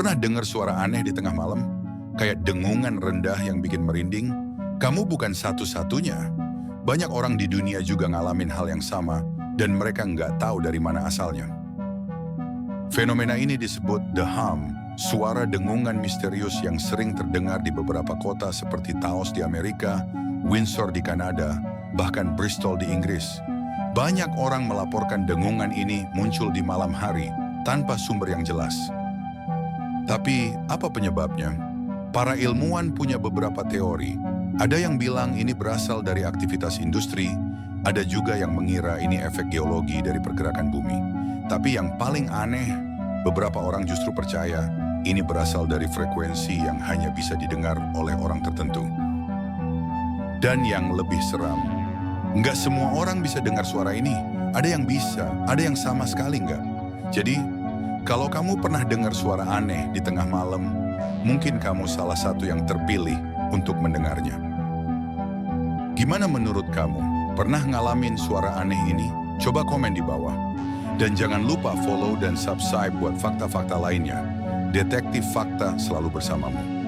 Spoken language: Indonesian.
Pernah dengar suara aneh di tengah malam? Kayak dengungan rendah yang bikin merinding? Kamu bukan satu-satunya. Banyak orang di dunia juga ngalamin hal yang sama dan mereka nggak tahu dari mana asalnya. Fenomena ini disebut The Hum, suara dengungan misterius yang sering terdengar di beberapa kota seperti Taos di Amerika, Windsor di Kanada, bahkan Bristol di Inggris. Banyak orang melaporkan dengungan ini muncul di malam hari tanpa sumber yang jelas. Tapi apa penyebabnya? Para ilmuwan punya beberapa teori. Ada yang bilang ini berasal dari aktivitas industri, ada juga yang mengira ini efek geologi dari pergerakan bumi. Tapi yang paling aneh, beberapa orang justru percaya ini berasal dari frekuensi yang hanya bisa didengar oleh orang tertentu. Dan yang lebih seram, nggak semua orang bisa dengar suara ini. Ada yang bisa, ada yang sama sekali nggak. Jadi, kalau kamu pernah dengar suara aneh di tengah malam, mungkin kamu salah satu yang terpilih untuk mendengarnya. Gimana menurut kamu? Pernah ngalamin suara aneh ini? Coba komen di bawah. Dan jangan lupa follow dan subscribe buat fakta-fakta lainnya. Detektif Fakta selalu bersamamu.